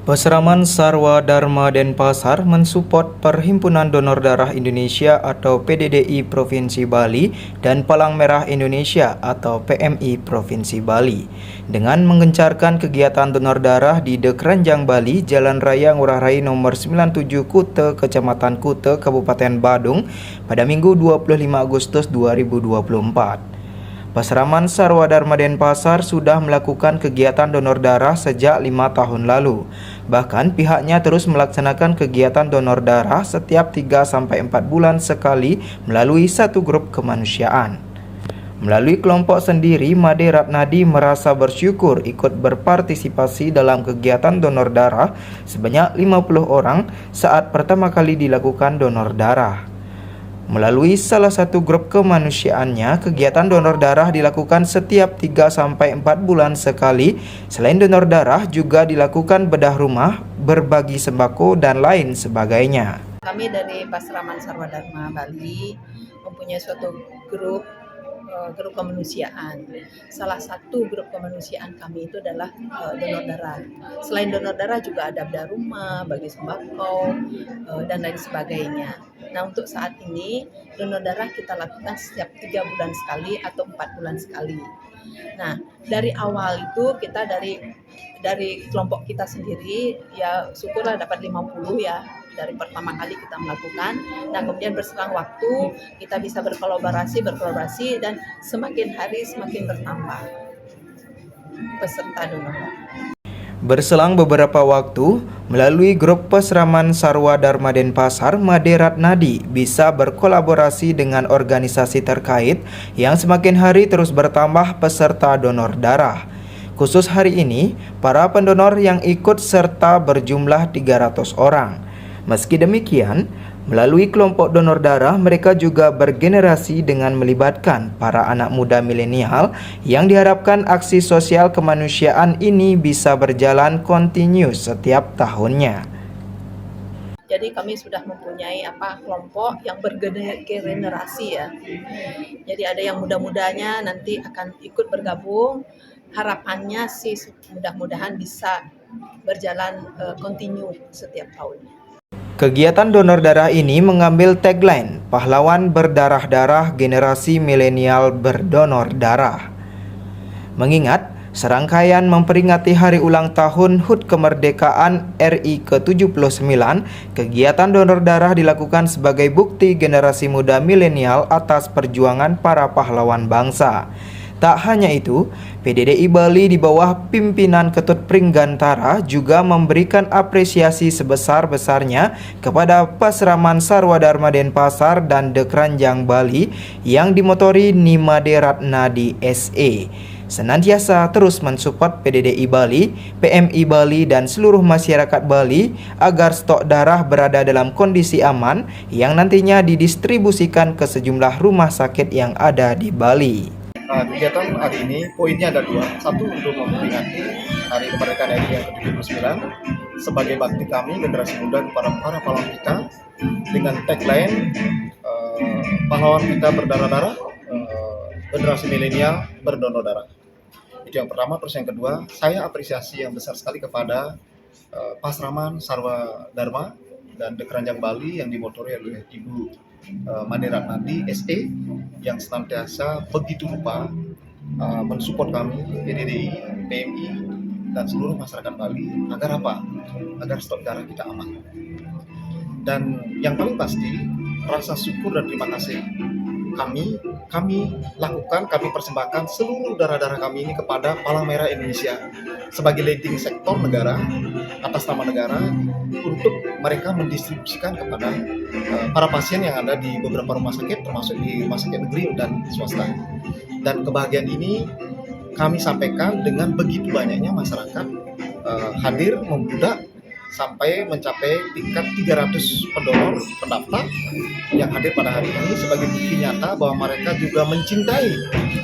Peseraman Sarwa Dharma Denpasar mensupport Perhimpunan Donor Darah Indonesia atau PDDI Provinsi Bali dan Palang Merah Indonesia atau PMI Provinsi Bali dengan menggencarkan kegiatan donor darah di Dekranjang Bali, Jalan Raya Ngurah Rai nomor 97 Kute, Kecamatan Kute, Kabupaten Badung pada Minggu 25 Agustus 2024. Peseraman Sarwa Dharma Denpasar sudah melakukan kegiatan donor darah sejak 5 tahun lalu. Bahkan pihaknya terus melaksanakan kegiatan donor darah setiap 3-4 bulan sekali melalui satu grup kemanusiaan. Melalui kelompok sendiri, Made Ratnadi merasa bersyukur ikut berpartisipasi dalam kegiatan donor darah sebanyak 50 orang saat pertama kali dilakukan donor darah. Melalui salah satu grup kemanusiaannya, kegiatan donor darah dilakukan setiap 3-4 bulan sekali. Selain donor darah, juga dilakukan bedah rumah, berbagi sembako, dan lain sebagainya. Kami dari Pasraman Sarwa Dharma Bali mempunyai suatu grup kemanusiaan. Salah satu grup kemanusiaan kami itu adalah donor darah. Selain donor darah juga ada bedah rumah, bagi sembako, dan lain sebagainya. Nah, untuk saat ini donor darah kita lakukan setiap 3 bulan sekali atau 4 bulan sekali. Nah, dari awal itu kita dari kelompok kita sendiri ya syukurlah dapat 50 ya dari pertama kali kita melakukan. Nah, kemudian berselang waktu kita bisa berkolaborasi dan semakin hari semakin bertambah peserta donor. Berselang beberapa waktu, melalui grup Peseraman Sarwa Dharma Denpasar, Made Ratnadi bisa berkolaborasi dengan organisasi terkait yang semakin hari terus bertambah peserta donor darah. Khusus hari ini, para pendonor yang ikut serta berjumlah 300 orang. Meski demikian, melalui kelompok donor darah, mereka juga bergenerasi dengan melibatkan para anak muda milenial yang diharapkan aksi sosial kemanusiaan ini bisa berjalan kontinu setiap tahunnya. Jadi kami sudah mempunyai kelompok yang bergenerasi ya. Jadi ada yang muda-mudanya nanti akan ikut bergabung. Harapannya sih mudah-mudahan bisa berjalan kontinu setiap tahunnya. Kegiatan donor darah ini mengambil tagline Pahlawan Berdarah-Darah Generasi Milenial Berdonor Darah. Mengingat serangkaian memperingati hari ulang tahun HUT Kemerdekaan RI ke-79, kegiatan donor darah dilakukan sebagai bukti generasi muda milenial atas perjuangan para pahlawan bangsa. Tak hanya itu, PDDI Bali di bawah pimpinan Ketut Pringgantara juga memberikan apresiasi sebesar-besarnya kepada Pasraman Sarwa Dharma Denpasar dan Dekranjang Bali yang dimotori Made Ratnadi SE. Senantiasa terus mensupport PDDI Bali, PMI Bali, dan seluruh masyarakat Bali agar stok darah berada dalam kondisi aman yang nantinya didistribusikan ke sejumlah rumah sakit yang ada di Bali. Kegiatan hari ini poinnya ada 2. Satu, untuk memperingati Hari Kemerdekaan RI yang ke-79 sebagai bakti kami generasi muda kepada para pahlawan kita dengan tagline pahlawan kita berdarah-darah, generasi milenial berdonor darah. Itu yang pertama. Terus yang kedua, saya apresiasi yang besar sekali kepada Pasraman Sarwa Dharma dan Dekranjang Bali yang dimotori oleh Ibu Made Ratnadi SE yang senantiasa begitu rupa mensupport kami, PDDI, PMI, dan seluruh masyarakat Bali agar apa? Agar stok darah kita aman. Dan yang paling pasti, rasa syukur dan terima kasih kami persembahkan seluruh darah-darah kami ini kepada Palang Merah Indonesia sebagai leading sektor negara atas nama negara untuk mereka mendistribusikan kepada para pasien yang ada di beberapa rumah sakit, termasuk di rumah sakit negeri dan swasta. Dan kebahagiaan ini kami sampaikan dengan begitu banyaknya masyarakat hadir membludak sampai mencapai tingkat 300 pendonor pendaftar yang hadir pada hari ini sebagai bukti nyata bahwa mereka juga mencintai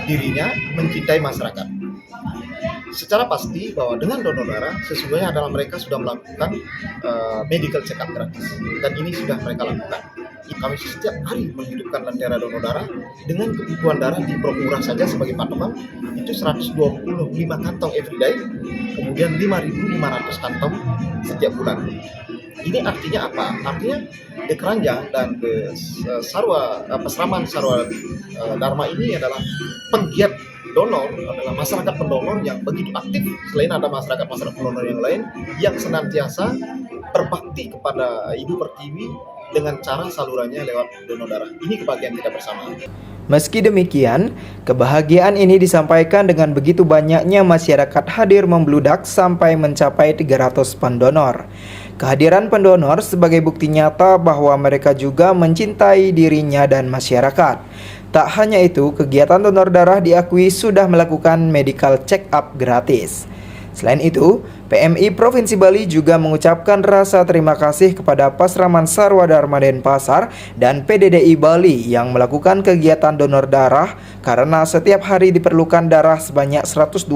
dirinya, mencintai masyarakat. Secara pasti bahwa dengan donor darah sesungguhnya adalah mereka sudah melakukan medical check up gratis, dan ini sudah mereka lakukan. Kami setiap hari menghidupkan lentera donor darah dengan kebutuhan darah di Propura saja sebagai patokan itu 125 kantong everyday, kemudian 5.500 kantong setiap bulan. Ini artinya apa? Artinya di Keranjang dan di Pasraman Sarwa Dharma ini adalah penggiat donor, adalah masyarakat pendonor yang begitu aktif. Selain ada masyarakat pendonor yang lain yang senantiasa berbakti kepada Ibu Pertiwi dengan cara salurannya lewat donor darah. Ini kebahagiaan kita bersama. Meski demikian, kebahagiaan ini disampaikan dengan begitu banyaknya masyarakat hadir membludak sampai mencapai 300 pendonor. Kehadiran pendonor sebagai bukti nyata bahwa mereka juga mencintai dirinya dan masyarakat. Tak hanya itu, kegiatan donor darah diakui sudah melakukan medical check-up gratis. Selain itu, PMI Provinsi Bali juga mengucapkan rasa terima kasih kepada Pasraman Sarwa Dharma Denpasar dan PDDI Bali yang melakukan kegiatan donor darah karena setiap hari diperlukan darah sebanyak 125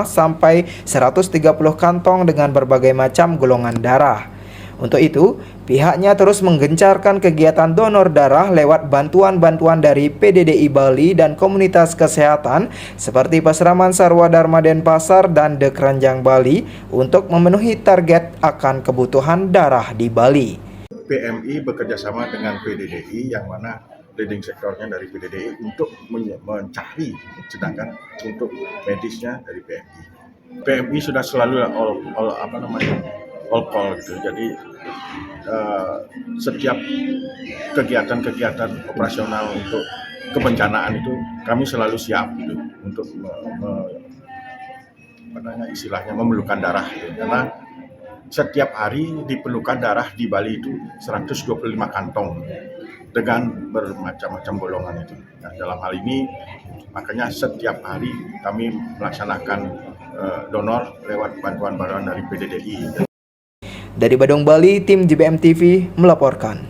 sampai 130 kantong dengan berbagai macam golongan darah. Untuk itu, pihaknya terus menggencarkan kegiatan donor darah lewat bantuan-bantuan dari PDDI Bali dan komunitas kesehatan seperti Pasraman Sarwa Dharma Denpasar dan The Keranjang Bali untuk memenuhi target akan kebutuhan darah di Bali. PMI bekerjasama dengan PDDI yang mana leading sektornya dari PDDI untuk mencari, sedangkan untuk medisnya dari PMI. PMI sudah selalu all call gitu. Jadi setiap kegiatan-kegiatan operasional untuk kebencanaan itu kami selalu siap gitu, untuk istilahnya memerlukan darah gitu. Karena setiap hari diperlukan darah di Bali itu 125 kantong dengan bermacam-macam golongan itu. Nah, dalam hal ini makanya setiap hari kami melaksanakan donor lewat bantuan-bantuan dari PDDI. Dari Badung, Bali, tim JBM TV melaporkan.